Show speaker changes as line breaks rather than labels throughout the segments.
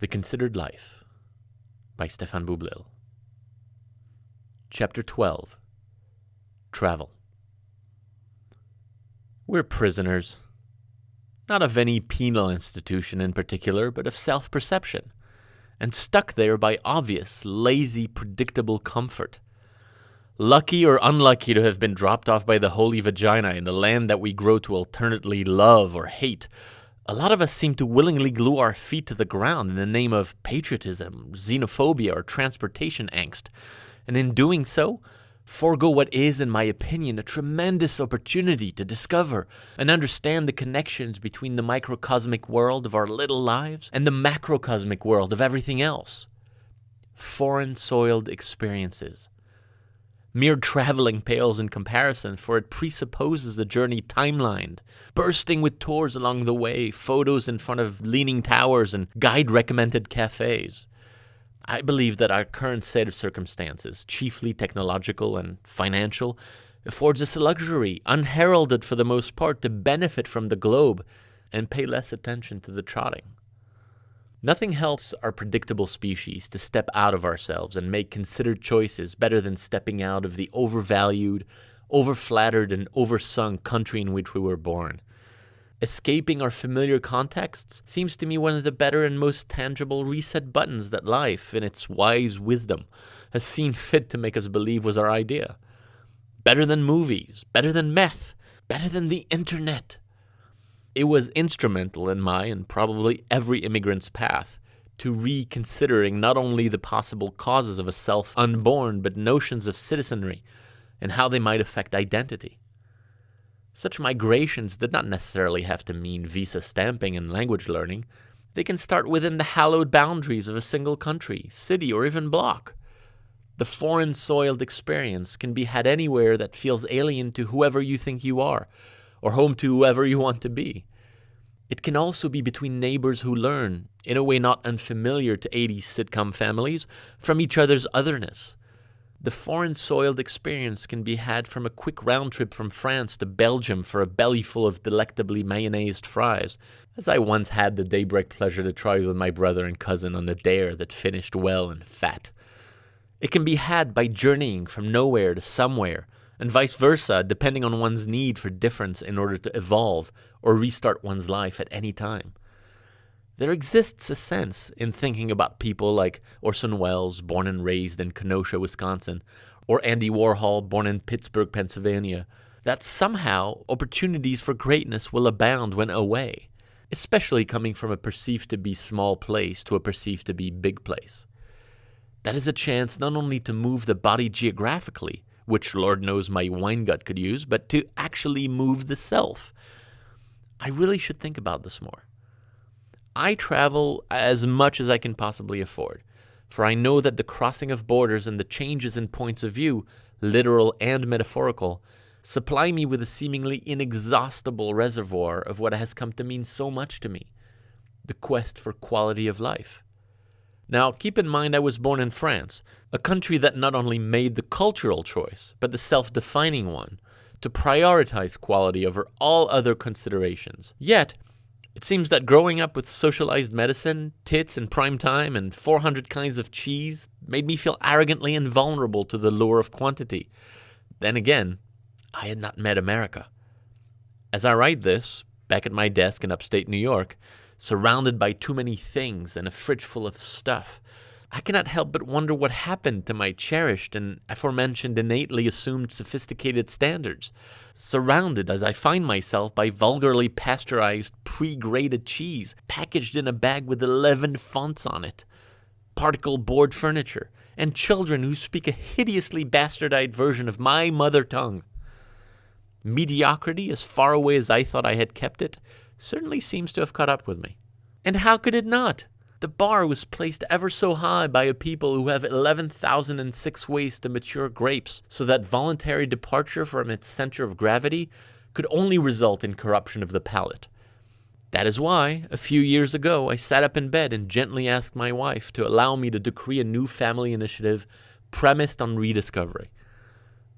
The Considered Life by Stéphane Boublil. Chapter 12. Travel. We're prisoners, not of any penal institution in particular, but of self-perception, and stuck there by obvious, lazy, predictable comfort. Lucky or unlucky to have been dropped off by the holy vagina in the land that we grow to alternately love or hate, a lot of us seem to willingly glue our feet to the ground in the name of patriotism, xenophobia, or transportation angst, and in doing so, forego what is, in my opinion, a tremendous opportunity to discover and understand the connections between the microcosmic world of our little lives and the macrocosmic world of everything else. Foreign-soiled experiences. Mere traveling pales in comparison, for it presupposes a journey timelined, bursting with tours along the way, photos in front of leaning towers, and guide-recommended cafes. I believe that our current set of circumstances, chiefly technological and financial, affords us a luxury, unheralded for the most part, to benefit from the globe and pay less attention to the trotting. Nothing helps our predictable species to step out of ourselves and make considered choices better than stepping out of the overvalued, overflattered, and oversung country in which we were born. Escaping our familiar contexts seems to me one of the better and most tangible reset buttons that life, in its wise wisdom, has seen fit to make us believe was our idea. Better than movies, better than meth, better than the internet. It was instrumental in my and probably every immigrant's path to reconsidering not only the possible causes of a self unborn, but notions of citizenry and how they might affect identity. Such migrations did not necessarily have to mean visa stamping and language learning. They can start within the hallowed boundaries of a single country, city, or even block. The foreign-soiled experience can be had anywhere that feels alien to whoever you think you are, or home to whoever you want to be. It can also be between neighbors who learn, in a way not unfamiliar to 80s sitcom families, from each other's otherness. The foreign-soiled experience can be had from a quick round trip from France to Belgium for a bellyful of delectably mayonnaised fries, as I once had the daybreak pleasure to try with my brother and cousin on a dare that finished well and fat. It can be had by journeying from nowhere to somewhere, and vice versa, depending on one's need for difference in order to evolve or restart one's life at any time. There exists a sense in thinking about people like Orson Welles, born and raised in Kenosha, Wisconsin, or Andy Warhol, born in Pittsburgh, Pennsylvania, that somehow opportunities for greatness will abound when away, especially coming from a perceived to be small place to a perceived to be big place. That is a chance not only to move the body geographically, which Lord knows my wine gut could use, but to actually move the self. I really should think about this more. I travel as much as I can possibly afford, for I know that the crossing of borders and the changes in points of view, literal and metaphorical, supply me with a seemingly inexhaustible reservoir of what has come to mean so much to me, the quest for quality of life. Now, keep in mind I was born in France, a country that not only made the cultural choice, but the self-defining one, to prioritize quality over all other considerations. Yet, it seems that growing up with socialized medicine, tits in prime time, and 400 kinds of cheese made me feel arrogantly invulnerable to the lure of quantity. Then again, I had not met America. As I write this, back at my desk in upstate New York, surrounded by too many things and a fridge full of stuff, I cannot help but wonder what happened to my cherished and aforementioned innately assumed sophisticated standards, surrounded as I find myself by vulgarly pasteurized, pre-grated cheese packaged in a bag with 11 fonts on it, particle board furniture, and children who speak a hideously bastardized version of my mother tongue. Mediocrity, as far away as I thought I had kept it, certainly seems to have caught up with me. And how could it not? The bar was placed ever so high by a people who have 11,006 ways to mature grapes, so that voluntary departure from its center of gravity could only result in corruption of the palate. That is why, a few years ago, I sat up in bed and gently asked my wife to allow me to decree a new family initiative premised on rediscovery.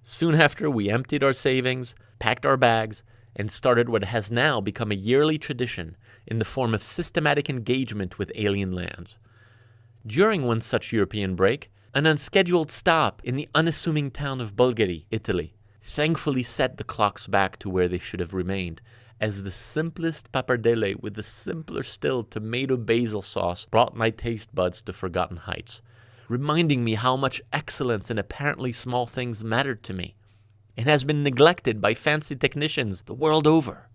Soon after, we emptied our savings, packed our bags, and started what has now become a yearly tradition in the form of systematic engagement with alien lands. During one such European break, an unscheduled stop in the unassuming town of Bulgari, Italy, thankfully set the clocks back to where they should have remained, as the simplest pappardelle with the simpler still tomato basil sauce brought my taste buds to forgotten heights, reminding me how much excellence in apparently small things mattered to me, and has been neglected by fancy technicians the world over.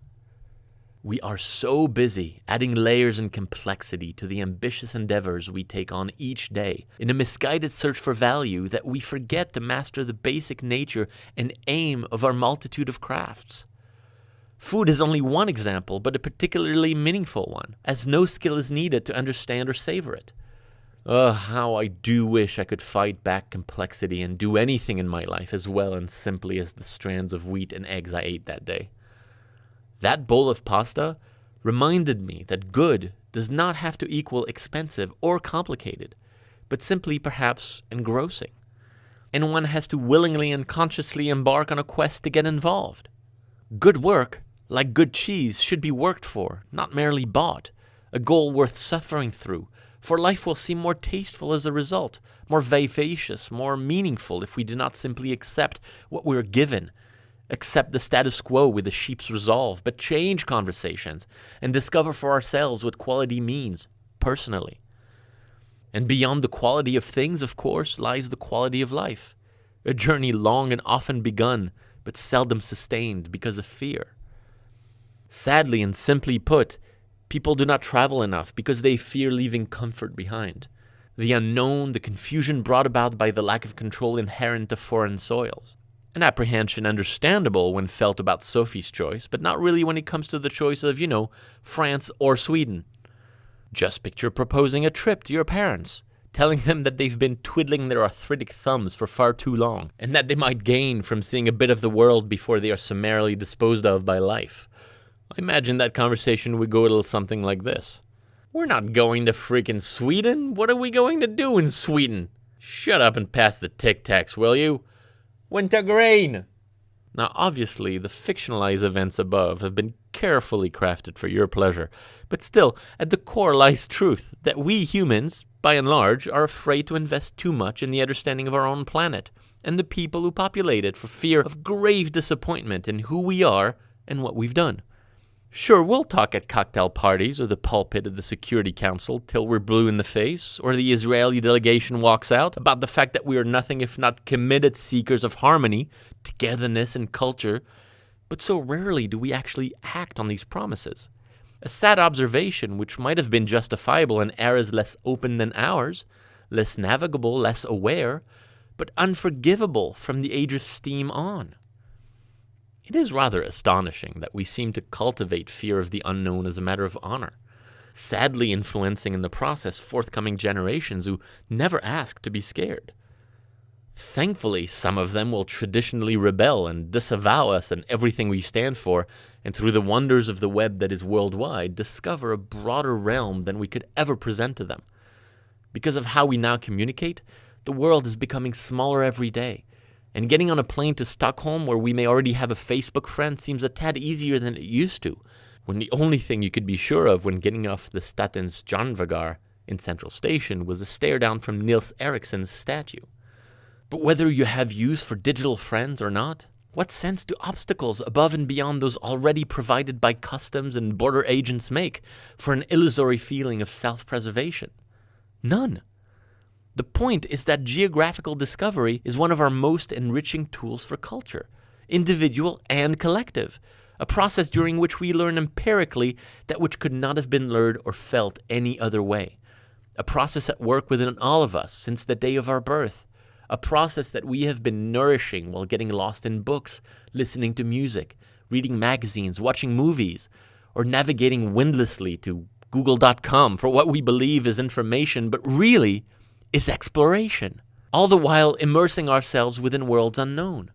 We are so busy adding layers and complexity to the ambitious endeavors we take on each day in a misguided search for value that we forget to master the basic nature and aim of our multitude of crafts. Food is only one example, but a particularly meaningful one, as no skill is needed to understand or savor it. How I do wish I could fight back complexity and do anything in my life as well and simply as the strands of wheat and eggs I ate that day. That bowl of pasta reminded me that good does not have to equal expensive or complicated, but simply perhaps engrossing. And one has to willingly and consciously embark on a quest to get involved. Good work, like good cheese, should be worked for, not merely bought, a goal worth suffering through, for life will seem more tasteful as a result, more vivacious, more meaningful if we do not simply accept what we are given, accept the status quo with a sheep's resolve, but change conversations and discover for ourselves what quality means, personally. And beyond the quality of things, of course, lies the quality of life, a journey long and often begun, but seldom sustained because of fear. Sadly and simply put, people do not travel enough because they fear leaving comfort behind, the unknown, the confusion brought about by the lack of control inherent to foreign soils. An apprehension understandable when felt about Sophie's choice, but not really when it comes to the choice of, France or Sweden. Just picture proposing a trip to your parents, telling them that they've been twiddling their arthritic thumbs for far too long, and that they might gain from seeing a bit of the world before they are summarily disposed of by life. I imagine that conversation would go a little something like this. We're not going to freaking Sweden. What are we going to do in Sweden? Shut up and pass the Tic Tacs, will you? Wintergreen! Now, obviously, the fictionalized events above have been carefully crafted for your pleasure, but still, at the core lies truth that we humans, by and large, are afraid to invest too much in the understanding of our own planet and the people who populate it for fear of grave disappointment in who we are and what we've done. Sure, we'll talk at cocktail parties or the pulpit of the Security Council till we're blue in the face, or the Israeli delegation walks out, about the fact that we are nothing if not committed seekers of harmony, togetherness, and culture, but so rarely do we actually act on these promises. A sad observation which might have been justifiable in eras less open than ours, less navigable, less aware, but unforgivable from the age of steam on. It is rather astonishing that we seem to cultivate fear of the unknown as a matter of honor, sadly influencing in the process forthcoming generations who never ask to be scared. Thankfully, some of them will traditionally rebel and disavow us and everything we stand for, and through the wonders of the web that is worldwide, discover a broader realm than we could ever present to them. Because of how we now communicate, the world is becoming smaller every day. And getting on a plane to Stockholm, where we may already have a Facebook friend, seems a tad easier than it used to, when the only thing you could be sure of when getting off the Statens Järnvägar in Central Station was a stare down from Nils Eriksson's statue. But whether you have use for digital friends or not, what sense do obstacles above and beyond those already provided by customs and border agents make for an illusory feeling of self-preservation? None. The point is that geographical discovery is one of our most enriching tools for culture, individual and collective, a process during which we learn empirically that which could not have been learned or felt any other way, a process at work within all of us since the day of our birth, a process that we have been nourishing while getting lost in books, listening to music, reading magazines, watching movies, or navigating windlessly to Google.com for what we believe is information, but really is exploration, all the while immersing ourselves within worlds unknown.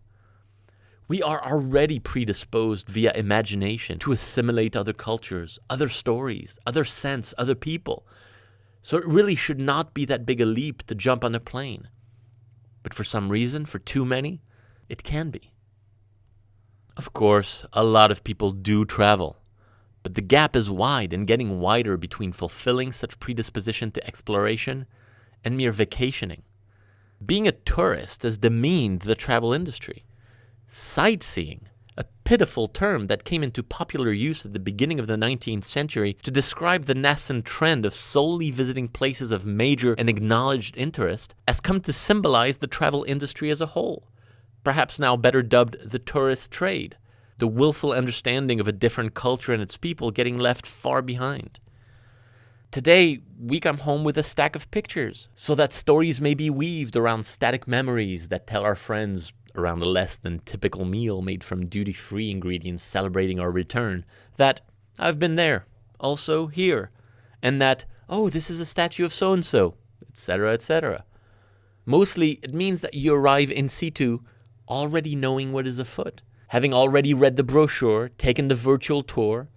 We are already predisposed via imagination to assimilate other cultures, other stories, other scents, other people. So it really should not be that big a leap to jump on a plane. But for some reason, for too many, it can be. Of course, a lot of people do travel, but the gap is wide and getting wider between fulfilling such predisposition to exploration and mere vacationing. Being a tourist has demeaned the travel industry. Sightseeing, a pitiful term that came into popular use at the beginning of the 19th century to describe the nascent trend of solely visiting places of major and acknowledged interest, has come to symbolize the travel industry as a whole, perhaps now better dubbed the tourist trade, the willful understanding of a different culture and its people getting left far behind. Today, we come home with a stack of pictures, so that stories may be weaved around static memories that tell our friends around a less than typical meal made from duty-free ingredients celebrating our return, that I've been there, also here, and that, oh, this is a statue of so-and-so, etc., etc. Mostly, it means that you arrive in situ already knowing what is afoot, having already read the brochure, taken the virtual tour,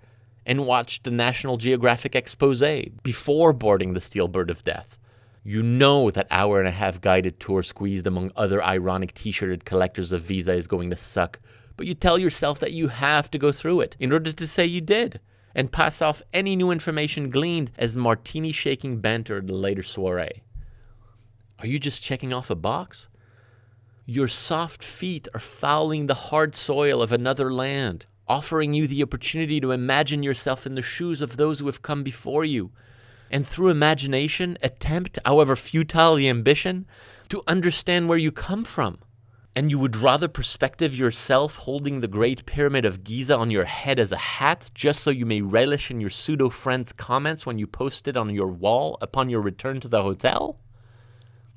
and watched the National Geographic expose before boarding the Steel Bird of Death. You know that hour-and-a-half guided tour squeezed among other ironic t-shirted collectors of visa is going to suck, but you tell yourself that you have to go through it in order to say you did, and pass off any new information gleaned as martini-shaking banter at a later soiree. Are you just checking off a box? Your soft feet are fouling the hard soil of another land, offering you the opportunity to imagine yourself in the shoes of those who have come before you, and through imagination attempt, however futile the ambition, to understand where you come from. And you would rather perspective yourself holding the Great Pyramid of Giza on your head as a hat just so you may relish in your pseudo-friend's comments when you post it on your wall upon your return to the hotel?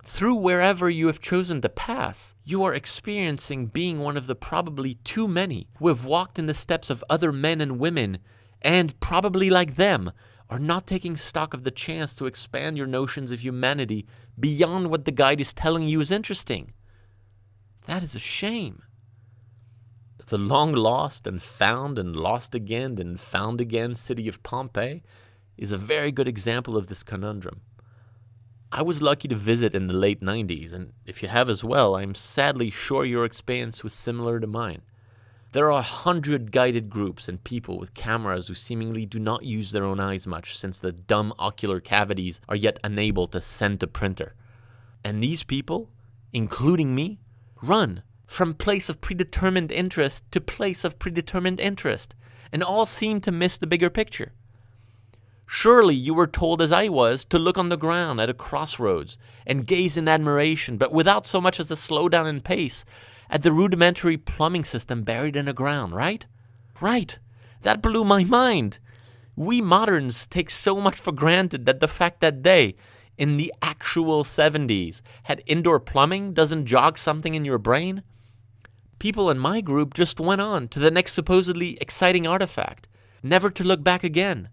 Through wherever you have chosen to pass, you are experiencing being one of the probably too many who have walked in the steps of other men and women and, probably like them, are not taking stock of the chance to expand your notions of humanity beyond what the guide is telling you is interesting. That is a shame. The long lost and lost again and found again city of Pompeii is a very good example of this conundrum. I was lucky to visit in the late 90s, and if you have as well, I'm sadly sure your experience was similar to mine. There are 100 guided groups and people with cameras who seemingly do not use their own eyes much since the dumb ocular cavities are yet unable to send to printer. And these people, including me, run from place of predetermined interest to place of predetermined interest, and all seem to miss the bigger picture. Surely you were told, as I was, to look on the ground at a crossroads and gaze in admiration, but without so much as a slowdown in pace, at the rudimentary plumbing system buried in the ground, right? Right. That blew my mind. We moderns take so much for granted that the fact that they, in the actual 70s, had indoor plumbing doesn't jog something in your brain. People in my group just went on to the next supposedly exciting artifact, never to look back again.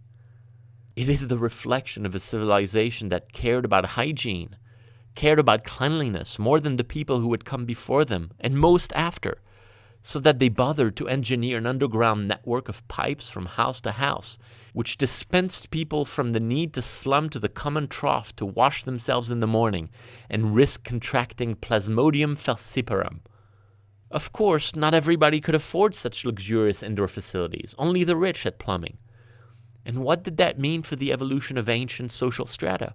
It is the reflection of a civilization that cared about hygiene, cared about cleanliness more than the people who had come before them, and most after, so that they bothered to engineer an underground network of pipes from house to house, which dispensed people from the need to slum to the common trough to wash themselves in the morning and risk contracting Plasmodium falciparum. Of course, not everybody could afford such luxurious indoor facilities, only the rich had plumbing. And what did that mean for the evolution of ancient social strata,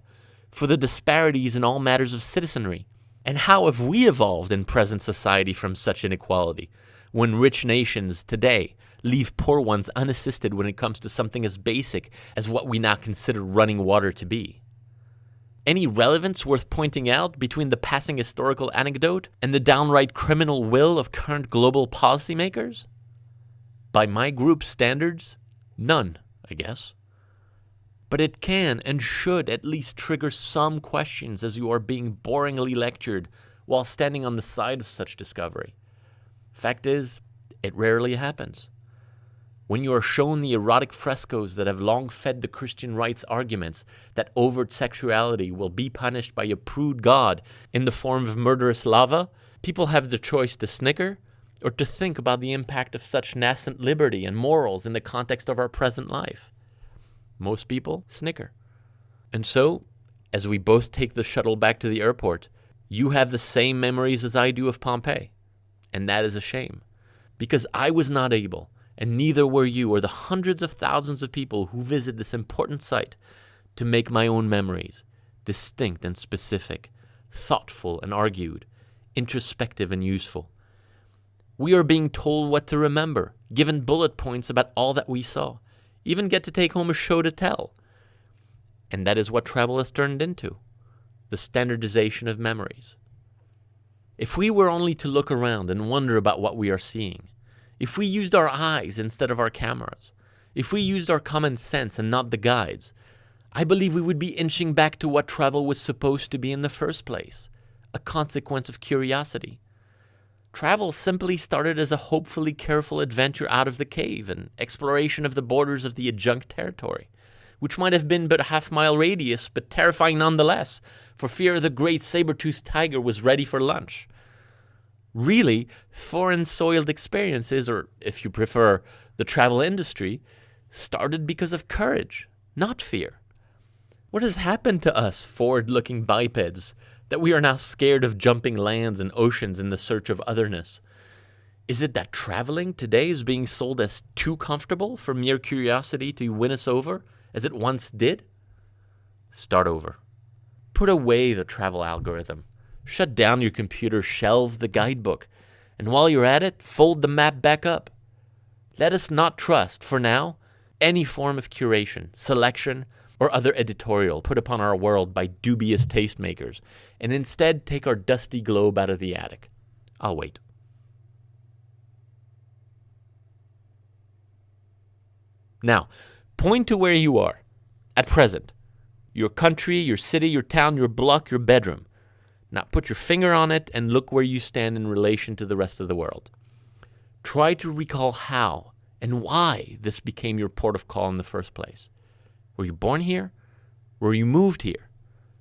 for the disparities in all matters of citizenry? And how have we evolved in present society from such inequality, when rich nations today leave poor ones unassisted when it comes to something as basic as what we now consider running water to be? Any relevance worth pointing out between the passing historical anecdote and the downright criminal will of current global policymakers? By my group's standards, none, I guess. But it can and should at least trigger some questions as you are being boringly lectured while standing on the side of such discovery. Fact is, it rarely happens. When you are shown the erotic frescoes that have long fed the Christian rights arguments that overt sexuality will be punished by a prude God in the form of murderous lava, people have the choice to snicker or to think about the impact of such nascent liberty and morals in the context of our present life. Most people snicker. And so, as we both take the shuttle back to the airport, you have the same memories as I do of Pompeii. And that is a shame. Because I was not able, and neither were you or the hundreds of thousands of people who visit this important site, to make my own memories, distinct and specific, thoughtful and argued, introspective and useful. We are being told what to remember, given bullet points about all that we saw, even get to take home a show to tell. And that is what travel has turned into, the standardization of memories. If we were only to look around and wonder about what we are seeing, if we used our eyes instead of our cameras, if we used our common sense and not the guides, I believe we would be inching back to what travel was supposed to be in the first place, a consequence of curiosity. Travel simply started as a hopefully careful adventure out of the cave, an exploration of the borders of the adjunct territory, which might have been but a half-mile radius, but terrifying nonetheless, for fear the great saber-toothed tiger was ready for lunch. Really, foreign-soiled experiences, or if you prefer, the travel industry, started because of courage, not fear. What has happened to us forward-looking bipeds that we are now scared of jumping lands and oceans in the search of otherness? Is it that traveling today is being sold as too comfortable for mere curiosity to win us over, as it once did? Start over. Put away the travel algorithm. Shut down your computer, shelve the guidebook, and while you're at it, fold the map back up. Let us not trust, for now, any form of curation, selection, or other editorial put upon our world by dubious tastemakers, and instead take our dusty globe out of the attic. I'll wait. Now, point to where you are, at present. Your country, your city, your town, your block, your bedroom. Now put your finger on it and look where you stand in relation to the rest of the world. Try to recall how and why this became your port of call in the first place. Were you born here? Were you moved here?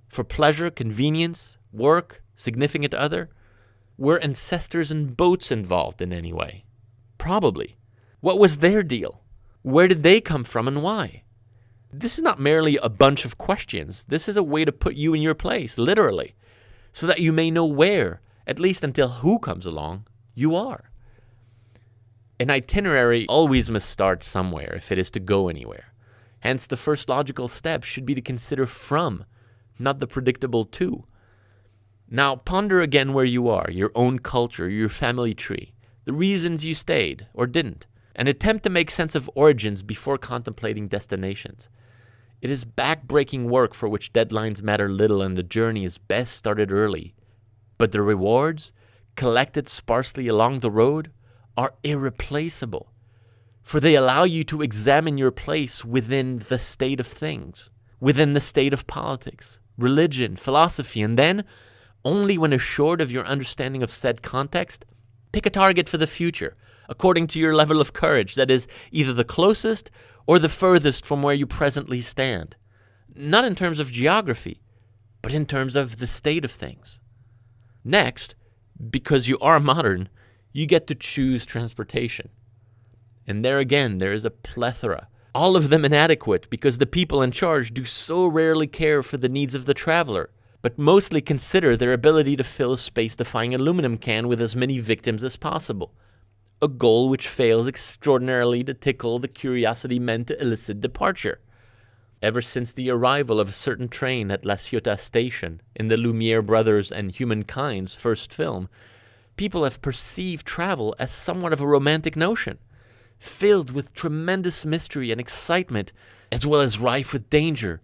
For pleasure, convenience, work, significant other? Were ancestors and boats involved in any way? Probably. What was their deal? Where did they come from and why? This is not merely a bunch of questions. This is a way to put you in your place, literally, so that you may know where, at least until who comes along, you are. An itinerary always must start somewhere if it is to go anywhere. Hence, the first logical step should be to consider from, not the predictable to. Now, ponder again where you are, your own culture, your family tree, the reasons you stayed or didn't, and attempt to make sense of origins before contemplating destinations. It is back-breaking work for which deadlines matter little and the journey is best started early. But the rewards, collected sparsely along the road, are irreplaceable, for they allow you to examine your place within the state of things, within the state of politics, religion, philosophy, and then, only when assured of your understanding of said context, pick a target for the future, according to your level of courage that is either the closest or the furthest from where you presently stand. Not in terms of geography, but in terms of the state of things. Next, because you are modern, you get to choose transportation. And there again, there is a plethora, all of them inadequate because the people in charge do so rarely care for the needs of the traveler, but mostly consider their ability to fill a space-defying aluminum can with as many victims as possible. A goal which fails extraordinarily to tickle the curiosity meant to elicit departure. Ever since the arrival of a certain train at La Ciotat station in the Lumiere brothers and Humankind's first film, people have perceived travel as somewhat of a romantic notion, filled with tremendous mystery and excitement, as well as rife with danger,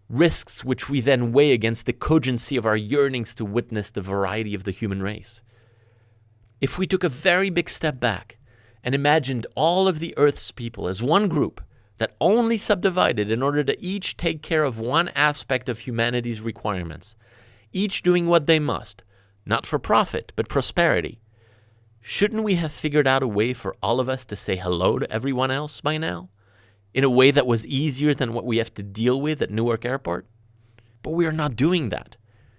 risks which we then weigh against the cogency of our yearnings to witness the variety of the human race. If we took a very big step back and imagined all of the Earth's people as one group that only subdivided in order to each take care of one aspect of humanity's requirements, each doing what they must, not for profit, but prosperity, shouldn't we have figured out a way for all of us to say hello to everyone else by now? In a way that was easier than what we have to deal with at Newark Airport? But we are not doing that.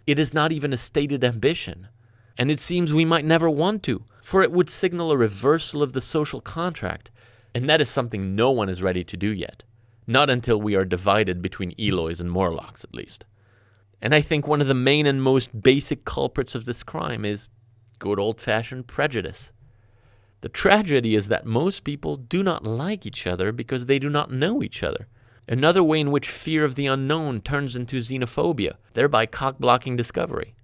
It is not even a stated ambition. And it seems we might never want to, for it would signal a reversal of the social contract, and that is something no one is ready to do yet. Not until we are divided between Eloys and Morlocks, at least. And I think one of the main and most basic culprits of this crime is good old-fashioned prejudice. The tragedy is that most people do not like each other because they do not know each other. Another way in which fear of the unknown turns into xenophobia, thereby cock-blocking discovery.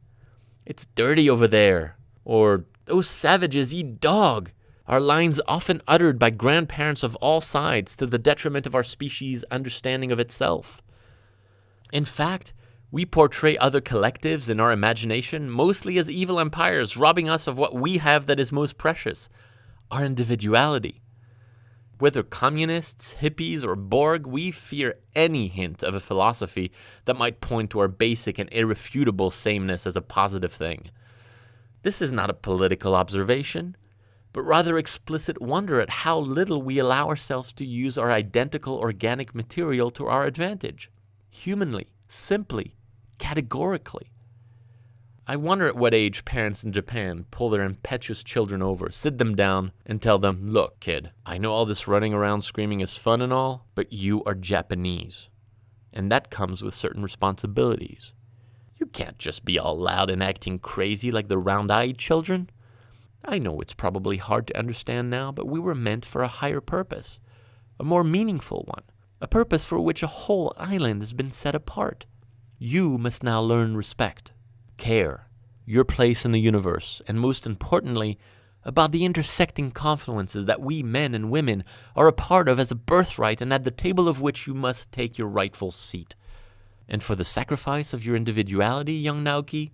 "It's dirty over there," or "those savages eat dog," are lines often uttered by grandparents of all sides to the detriment of our species' understanding of itself. In fact, we portray other collectives in our imagination mostly as evil empires robbing us of what we have that is most precious, our individuality. Whether communists, hippies, or Borg, we fear any hint of a philosophy that might point to our basic and irrefutable sameness as a positive thing. This is not a political observation, but rather explicit wonder at how little we allow ourselves to use our identical organic material to our advantage, humanly, simply, categorically. I wonder at what age parents in Japan pull their impetuous children over, sit them down, and tell them, "Look, kid, I know all this running around screaming is fun and all, but you are Japanese. And that comes with certain responsibilities. You can't just be all loud and acting crazy like the round-eyed children. I know it's probably hard to understand now, but we were meant for a higher purpose, a more meaningful one, a purpose for which a whole island has been set apart. You must now learn respect, care, your place in the universe, and most importantly, about the intersecting confluences that we men and women are a part of as a birthright and at the table of which you must take your rightful seat. And for the sacrifice of your individuality, young Naoki,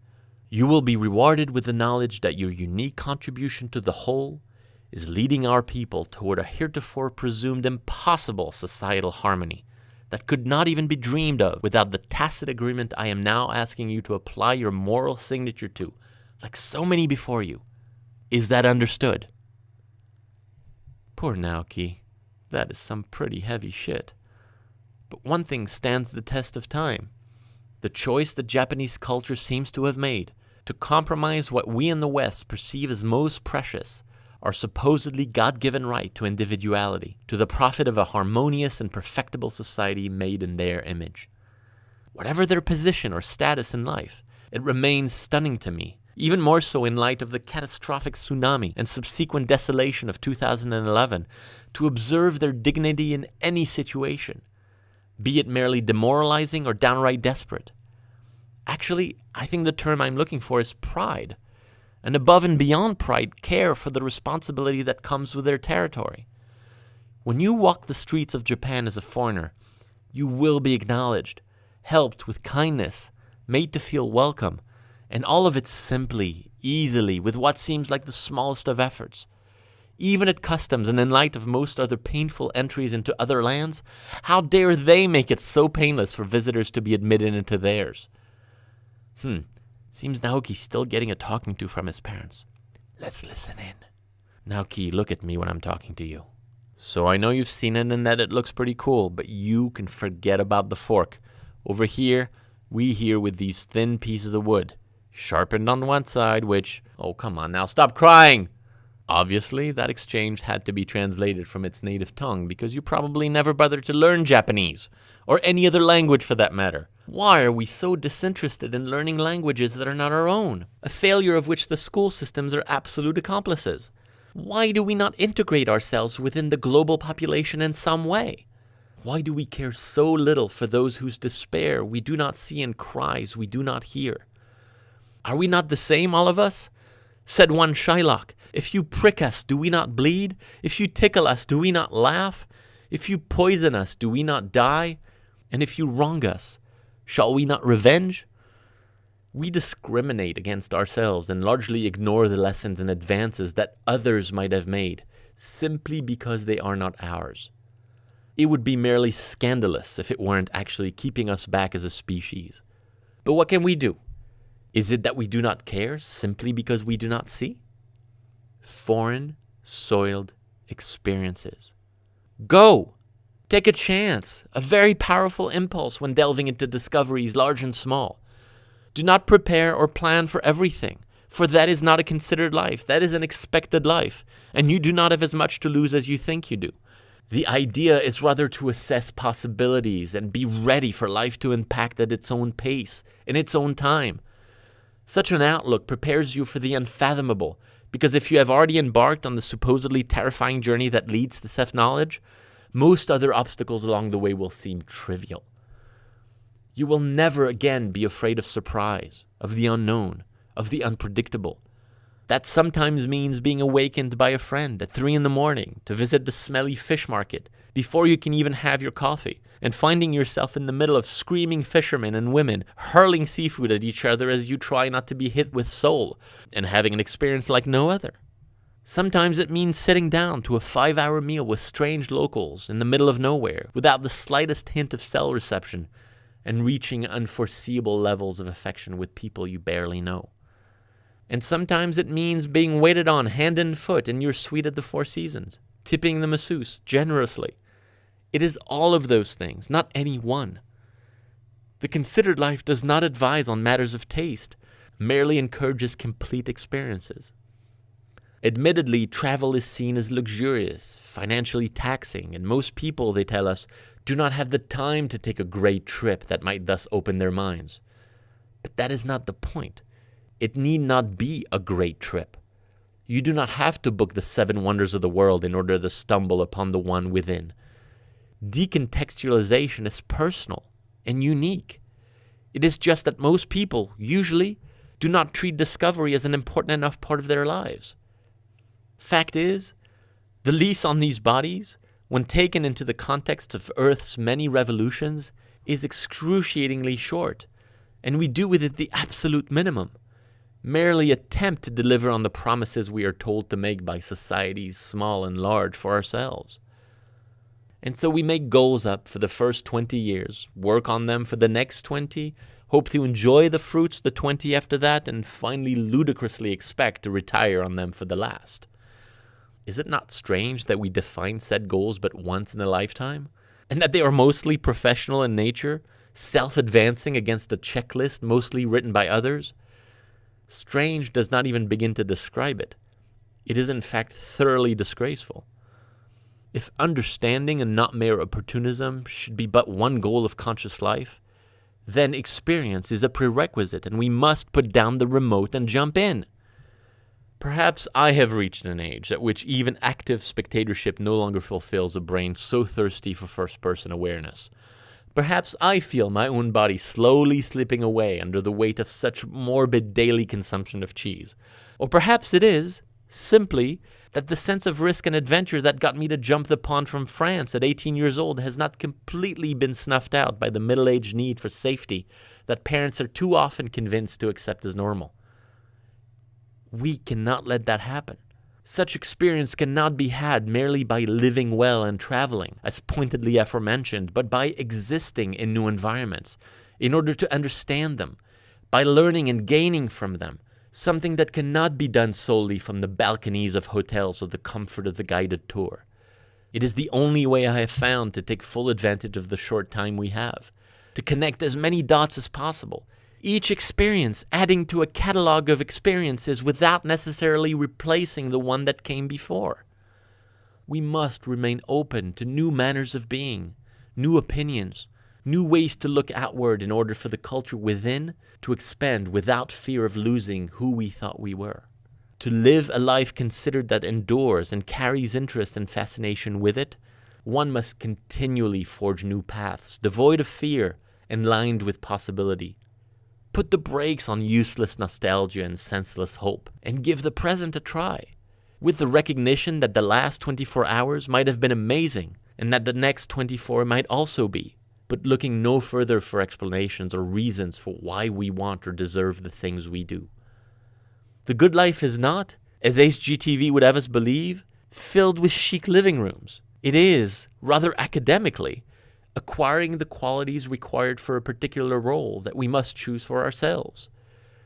you will be rewarded with the knowledge that your unique contribution to the whole is leading our people toward a heretofore presumed impossible societal harmony that could not even be dreamed of without the tacit agreement I am now asking you to apply your moral signature to, like so many before you. Is that understood?" Poor Naoki. That is some pretty heavy shit. But one thing stands the test of time. The choice that Japanese culture seems to have made to compromise what we in the West perceive as most precious, our supposedly God-given right to individuality, to the profit of a harmonious and perfectible society made in their image. Whatever their position or status in life, it remains stunning to me, even more so in light of the catastrophic tsunami and subsequent desolation of 2011, to observe their dignity in any situation, be it merely demoralizing or downright desperate. Actually, I think the term I'm looking for is pride. And above and beyond pride, care for the responsibility that comes with their territory. When you walk the streets of Japan as a foreigner, you will be acknowledged, helped with kindness, made to feel welcome, and all of it simply, easily, with what seems like the smallest of efforts. Even at customs and in light of most other painful entries into other lands, how dare they make it so painless for visitors to be admitted into theirs? Seems Naoki's still getting a talking to from his parents. Let's listen in. Naoki, look at me when I'm talking to you. So I know you've seen it and that it looks pretty cool, but you can forget about the fork. Over here, we hear with these thin pieces of wood, sharpened on one side, which... Oh, come on now, stop crying! Obviously, that exchange had to be translated from its native tongue because you probably never bothered to learn Japanese, or any other language for that matter. Why are we so disinterested in learning languages that are not our own, a failure of which the school systems are absolute accomplices? Why do we not integrate ourselves within the global population in some way? Why do we care so little for those whose despair we do not see and cries we do not hear? Are we not the same, all of us? Said one Shylock, "If you prick us, do we not bleed? If you tickle us, do we not laugh? If you poison us, do we not die? And if you wrong us, shall we not revenge?" We discriminate against ourselves and largely ignore the lessons and advances that others might have made, simply because they are not ours. It would be merely scandalous if it weren't actually keeping us back as a species. But what can we do? Is it that we do not care simply because we do not see? Foreign, soiled experiences. Go! Take a chance, a very powerful impulse when delving into discoveries large and small. Do not prepare or plan for everything, for that is not a considered life, that is an expected life, and you do not have as much to lose as you think you do. The idea is rather to assess possibilities and be ready for life to impact at its own pace, in its own time. Such an outlook prepares you for the unfathomable, because if you have already embarked on the supposedly terrifying journey that leads to self-knowledge, most other obstacles along the way will seem trivial. You will never again be afraid of surprise, of the unknown, of the unpredictable. That sometimes means being awakened by a friend at 3 a.m. to visit the smelly fish market before you can even have your coffee, and finding yourself in the middle of screaming fishermen and women hurling seafood at each other as you try not to be hit with soul, and having an experience like no other. Sometimes it means sitting down to a 5-hour meal with strange locals in the middle of nowhere without the slightest hint of cell reception, and reaching unforeseeable levels of affection with people you barely know. And sometimes it means being waited on hand and foot in your suite at the Four Seasons, tipping the masseuse generously. It is all of those things, not any one. The considered life does not advise on matters of taste, merely encourages complete experiences. Admittedly, travel is seen as luxurious, financially taxing, and most people, they tell us, do not have the time to take a great trip that might thus open their minds. But that is not the point. It need not be a great trip. You do not have to book the 7 wonders of the world in order to stumble upon the one within. Decontextualization is personal and unique. It is just that most people, usually, do not treat discovery as an important enough part of their lives. Fact is, the lease on these bodies, when taken into the context of Earth's many revolutions, is excruciatingly short, and we do with it the absolute minimum. Merely attempt to deliver on the promises we are told to make by societies small and large for ourselves. And so we make goals up for the first 20 years, work on them for the next 20, hope to enjoy the fruits the 20 after that, and finally ludicrously expect to retire on them for the last. Is it not strange that we define said goals but once in a lifetime? And that they are mostly professional in nature, self-advancing against a checklist mostly written by others? Strange does not even begin to describe it. It is in fact thoroughly disgraceful. If understanding and not mere opportunism should be but one goal of conscious life, then experience is a prerequisite and we must put down the remote and jump in. Perhaps I have reached an age at which even active spectatorship no longer fulfills a brain so thirsty for first-person awareness. Perhaps I feel my own body slowly slipping away under the weight of such morbid daily consumption of cheese. Or perhaps it is, simply, that the sense of risk and adventure that got me to jump the pond from France at 18 years old has not completely been snuffed out by the middle-aged need for safety that parents are too often convinced to accept as normal. We cannot let that happen. Such experience cannot be had merely by living well and traveling, as pointedly aforementioned, but by existing in new environments, in order to understand them, by learning and gaining from them, something that cannot be done solely from the balconies of hotels or the comfort of the guided tour. It is the only way I have found to take full advantage of the short time we have, to connect as many dots as possible, each experience adding to a catalog of experiences without necessarily replacing the one that came before. We must remain open to new manners of being, new opinions, new ways to look outward in order for the culture within to expand without fear of losing who we thought we were. To live a life considered that endures and carries interest and fascination with it, one must continually forge new paths, devoid of fear and lined with possibility. Put the brakes on useless nostalgia and senseless hope, and give the present a try, with the recognition that the last 24 hours might have been amazing, and that the next 24 might also be, but looking no further for explanations or reasons for why we want or deserve the things we do. The good life is not, as HGTV would have us believe, filled with chic living rooms. It is, rather academically, acquiring the qualities required for a particular role that we must choose for ourselves.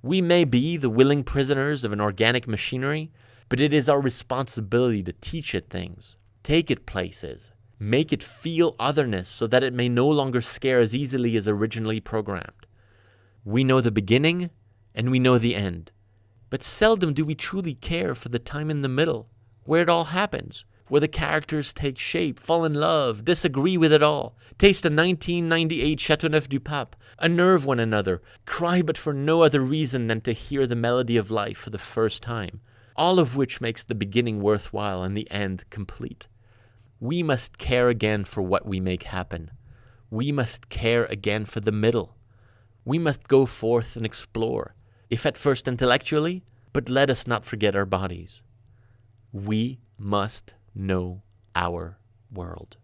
We may be the willing prisoners of an organic machinery, but it is our responsibility to teach it things, take it places, make it feel otherness so that it may no longer scare as easily as originally programmed. We know the beginning and we know the end, but seldom do we truly care for the time in the middle, where it all happens, where the characters take shape, fall in love, disagree with it all, taste a 1998 Chateauneuf du Pape, unnerve one another, cry but for no other reason than to hear the melody of life for the first time, all of which makes the beginning worthwhile and the end complete. We must care again for what we make happen. We must care again for the middle. We must go forth and explore, if at first intellectually, but let us not forget our bodies. We must know our world.